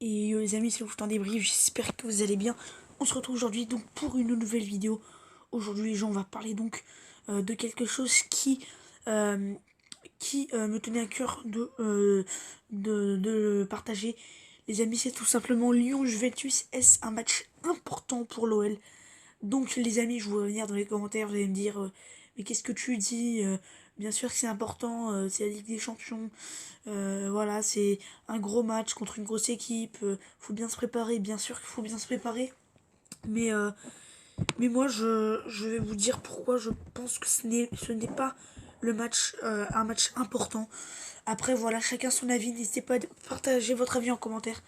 Et les amis, c'est le foot en débrief, j'espère que vous allez bien. On se retrouve aujourd'hui donc pour une nouvelle vidéo. Aujourd'hui les gens, on va parler donc de quelque chose euh, qui me tenait à cœur de partager. Les amis, c'est tout simplement Lyon-Juventus. Est-ce un match important pour l'OL? Donc les amis, je vous vois venir dans les commentaires, vous allez me dire mais qu'est-ce que tu dis? Bien sûr que c'est important, c'est la Ligue des Champions. Voilà, c'est un gros match contre une grosse équipe. Faut bien se préparer, bien sûr qu'il faut bien se préparer. Mais, euh, mais moi, je vais vous dire pourquoi je pense que ce n'est pas un match important. Après, voilà, chacun son avis. N'hésitez pas à partager votre avis en commentaire.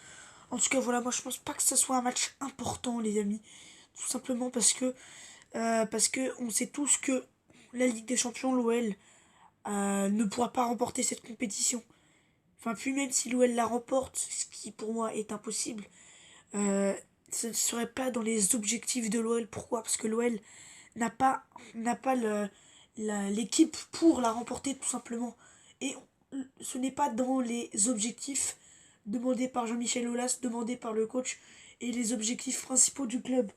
En tout cas, voilà, moi je pense pas que ce soit un match important, les amis. Tout simplement parce que on sait tous que la Ligue des Champions, l'OL, ne pourra pas remporter cette compétition. Enfin, puis même si l'OL la remporte, ce qui pour moi est impossible, euh, ce ne serait pas dans les objectifs de l'OL. Pourquoi? Parce que l'OL n'a pas, n'a pas l'équipe pour la remporter tout simplement. Et ce n'est pas dans les objectifs demandés par Jean-Michel Aulas, demandés par le coach et les objectifs principaux du club.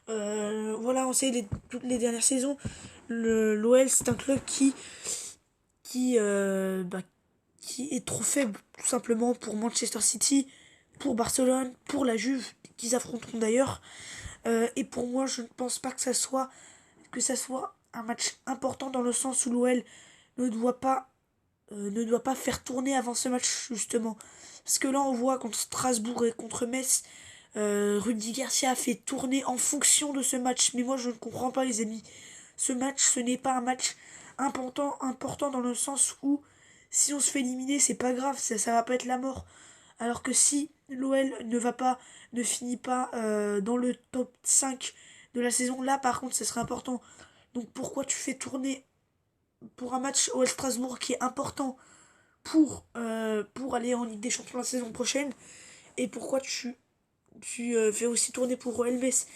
Voilà, on sait toutes les dernières saisons, l'OL c'est un club qui, euh, bah, qui est trop faible tout simplement pour Manchester City, pour Barcelone, pour la Juve, qu'ils affronteront d'ailleurs. Et pour moi, je ne pense pas que ça soit un match important dans le sens où l'OL ne doit pas ne doit pas faire tourner avant ce match justement. Parce que là, on voit contre Strasbourg et contre Metz, Rudy Garcia a fait tourner en fonction de ce match. Mais moi, je ne comprends pas, les amis. Ce match, ce n'est pas un match important dans le sens où si on se fait éliminer, c'est pas grave, ça va pas être la mort. Alors que si l'OL ne finit pas dans le top 5 de la saison, là par contre, ce serait important. Donc pourquoi tu fais tourner pour un match au Strasbourg qui est important pour aller en Ligue des Champions la saison prochaine, et pourquoi tu fais aussi tourner pour Metz?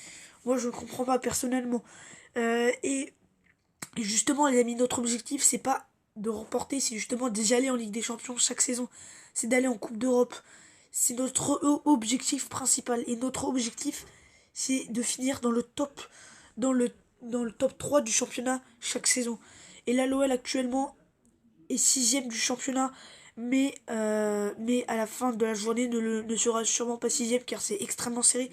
Moi, je ne comprends pas personnellement. Et justement, les amis, notre objectif, c'est pas de remporter, c'est justement déjà aller en Ligue des Champions chaque saison. C'est d'aller en Coupe d'Europe. C'est notre objectif principal. Et notre objectif, c'est de finir dans le, dans le top 3 du championnat chaque saison. Et là, l'OL actuellement est sixième du championnat, mais à la fin de la journée ne sera sûrement pas sixième car c'est extrêmement serré.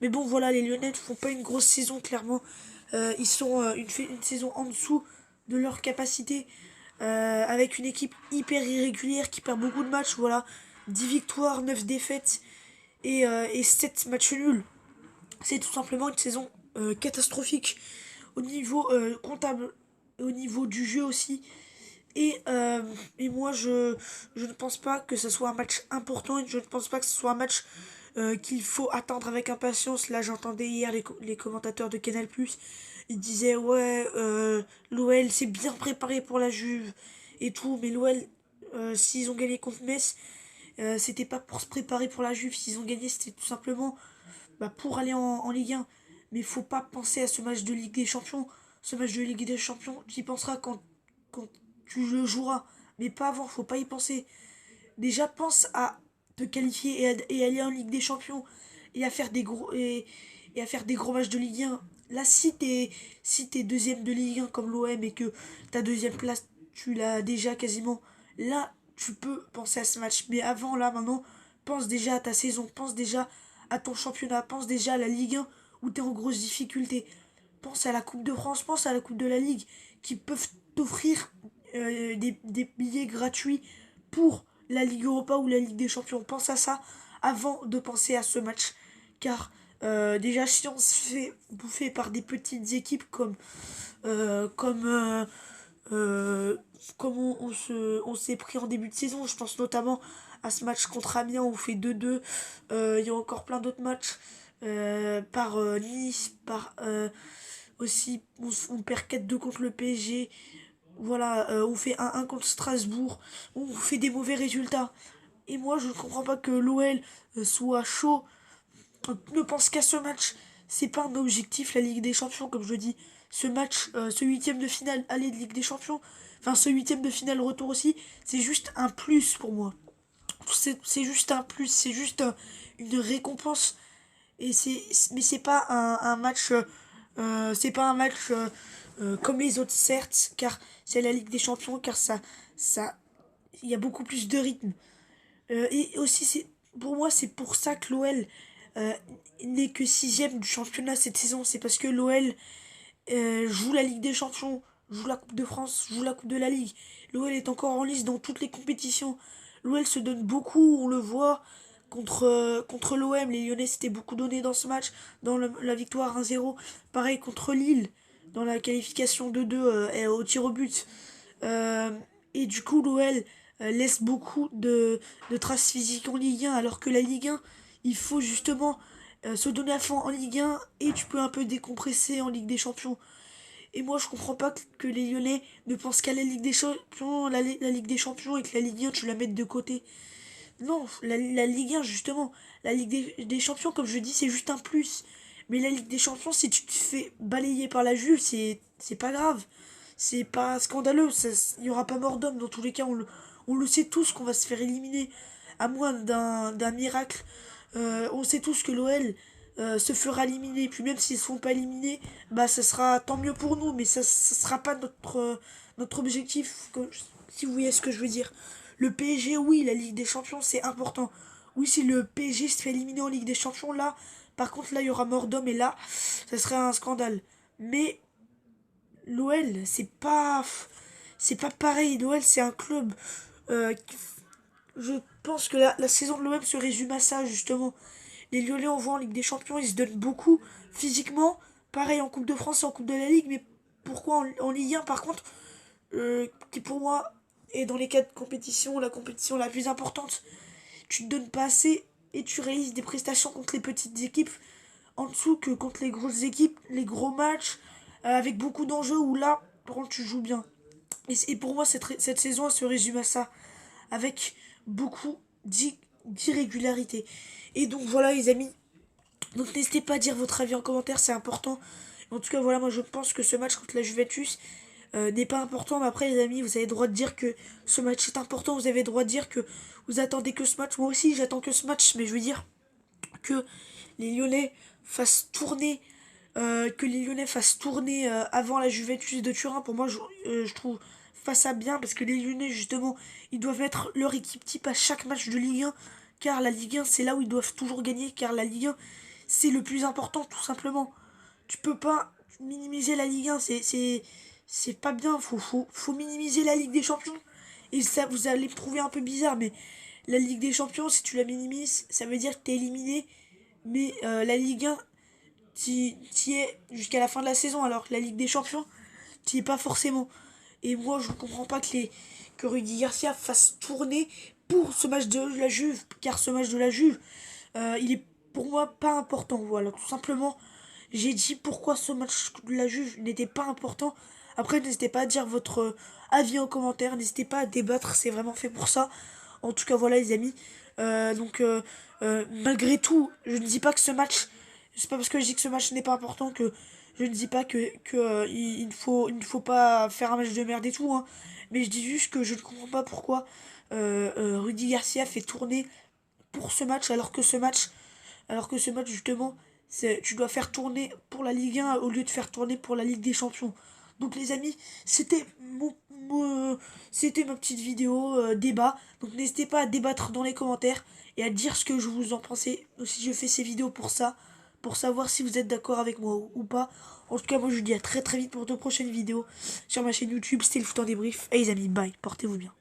Mais bon, voilà, les Lyonnais ne font pas une grosse saison, clairement. Ils sont une saison en dessous de leur capacité, avec une équipe hyper irrégulière qui perd beaucoup de matchs. Voilà, 10 victoires, 9 défaites et 7 matchs nuls. C'est tout simplement une saison catastrophique au niveau comptable, au niveau du jeu aussi. Et, euh, et moi, je ne pense pas que ce soit un match important et je ne pense pas que ce soit un match qu'il faut attendre avec impatience. Là, j'entendais hier les commentateurs de Canal+, ils disaient, ouais, l'OL s'est bien préparé pour la Juve et tout, mais l'OL, s'ils ont gagné contre Metz, c'était pas pour se préparer pour la Juve. S'ils ont gagné, c'était tout simplement pour aller en Ligue 1. Mais faut pas penser à ce match de Ligue des Champions. Ce match de Ligue des Champions, tu y penseras quand tu le joueras. Mais pas avant, faut pas y penser. Déjà, pense à te qualifier et aller en Ligue des Champions et à faire des gros matchs de Ligue 1. Là, si t'es deuxième de Ligue 1 comme l'OM et que ta deuxième place, tu l'as déjà quasiment, là, tu peux penser à ce match. Mais avant, là, maintenant, pense déjà à ta saison, pense déjà à ton championnat, pense déjà à la Ligue 1 où t'es en grosse difficulté. Pense à la Coupe de France, pense à la Coupe de la Ligue qui peuvent t'offrir des billets gratuits pour la Ligue Europa ou la Ligue des Champions. Pense à ça avant de penser à ce match. Car déjà, si on se fait bouffer par des petites équipes euh, comme, euh, euh, comme on s'est pris en début de saison, je pense notamment à ce match contre Amiens où on fait 2-2. Il y a encore plein d'autres matchs par Nice, par aussi on perd 4-2 contre le PSG. Voilà, on fait 1-1 contre Strasbourg, on fait des mauvais résultats. Et moi, je ne comprends pas que l'OL soit chaud, ne pense qu'à ce match. C'est pas un objectif, la Ligue des Champions, comme je dis. Ce match, ce huitième de finale aller de Ligue des Champions, enfin ce huitième de finale retour aussi, c'est juste un plus pour moi. C'est juste un plus, c'est juste une récompense. Mais c'est pas un match, c'est pas un match comme les autres, certes, car c'est la Ligue des Champions, car ça, il y a beaucoup plus de rythme. Et aussi, pour moi, c'est pour ça que l'OL euh, n'est que sixième du championnat cette saison. C'est parce que l'OL joue la Ligue des Champions, joue la Coupe de France, joue la Coupe de la Ligue. L'OL est encore en lice dans toutes les compétitions. L'OL se donne beaucoup, on le voit. Contre l'OM, les Lyonnais s'étaient beaucoup donné dans ce match, dans la victoire 1-0. Pareil contre Lille, dans la qualification 2-2 au tir au but. Euh, et du coup, l'OL laisse beaucoup de traces physiques en Ligue 1, alors que la Ligue 1, il faut justement se donner à fond en Ligue 1 et tu peux un peu décompresser en Ligue des Champions. Et moi, je comprends pas que les Lyonnais ne pensent qu'à la Ligue des Champions, la Ligue des Champions et que la Ligue 1, tu la mettes de côté. Non, la Ligue 1, justement, la Ligue des Champions, comme je dis, c'est juste un plus. Mais la Ligue des Champions, si tu te fais balayer par la Juve, c'est pas grave. C'est pas scandaleux. Il y aura pas mort d'homme. Dans tous les cas, on le sait tous qu'on va se faire éliminer. À moins d'un miracle. On sait tous que l'OL se fera éliminer. Puis même s'ils ne se font pas éliminer, bah ça sera tant mieux pour nous. Mais ça sera pas notre objectif. Si vous voyez ce que je veux dire. Le PSG, oui, la Ligue des Champions, c'est important. Oui, si le PSG se fait éliminer en Ligue des Champions, là, par contre, là, il y aura mort d'homme et là, ça serait un scandale. Mais l'OL, c'est pas pareil. L'OL, c'est un club. euh, je pense que la saison de l'OM se résume à ça, justement. Les Lyonnais, on voit en Ligue des Champions, ils se donnent beaucoup physiquement. Pareil en Coupe de France et en Coupe de la Ligue, mais pourquoi en Ligue 1, par contre, qui pour moi est dans les quatre compétitions, la compétition la plus importante, tu te donnes pas assez et tu réalises des prestations contre les petites équipes en dessous que contre les grosses équipes, les gros matchs, avec beaucoup d'enjeux où là, par contre, tu joues bien. Et pour moi, cette saison, elle se résume à ça, avec beaucoup d'irrégularité. Et donc voilà, les amis. Donc n'hésitez pas à dire votre avis en commentaire, c'est important. En tout cas, voilà, moi je pense que ce match contre la Juventus n'est pas important. Mais après, les amis, vous avez le droit de dire que ce match est important. Vous avez le droit de dire que vous attendez que ce match. Moi aussi, j'attends que ce match. Mais je veux dire que les Lyonnais fassent tourner. Que les Lyonnais fassent tourner avant la Juventus de Turin. Pour moi, je trouve pas ça bien. Parce que les Lyonnais, justement, ils doivent mettre leur équipe type à chaque match de Ligue 1. Car la Ligue 1, c'est là où ils doivent toujours gagner. Car la Ligue 1, c'est le plus important, tout simplement. Tu peux pas minimiser la Ligue 1, c'est pas bien, faut minimiser la Ligue des Champions. Et ça, vous allez me trouver un peu bizarre, mais la Ligue des Champions, si tu la minimises, ça veut dire que t'es éliminé. Mais la Ligue 1, t'y es jusqu'à la fin de la saison, alors que la Ligue des Champions, t'y es pas forcément. Et moi, je ne comprends pas que Rudy Garcia fasse tourner pour ce match de la Juve, car ce match de la Juve, il est pour moi pas important. Voilà, tout simplement, j'ai dit pourquoi ce match de la Juve n'était pas important. Après, n'hésitez pas à dire votre avis en commentaire, n'hésitez pas à débattre, c'est vraiment fait pour ça. En tout cas, voilà les amis. Malgré tout, je ne dis pas que ce match, c'est pas parce que je dis que ce match n'est pas important que je ne dis pas il ne faut pas faire un match de merde et tout, hein. Mais je dis juste que je ne comprends pas pourquoi Rudy Garcia fait tourner pour ce match alors que ce match justement tu dois faire tourner pour la Ligue 1 au lieu de faire tourner pour la Ligue des Champions. Donc les amis, c'était ma petite vidéo débat. Donc n'hésitez pas à débattre dans les commentaires et à dire ce que je vous en pensez. Si je fais ces vidéos pour ça, pour savoir si vous êtes d'accord avec moi ou pas. En tout cas, moi je vous dis à très très vite pour de prochaines vidéos sur ma chaîne YouTube. C'était le foot en débrief. Et les amis, bye, portez-vous bien.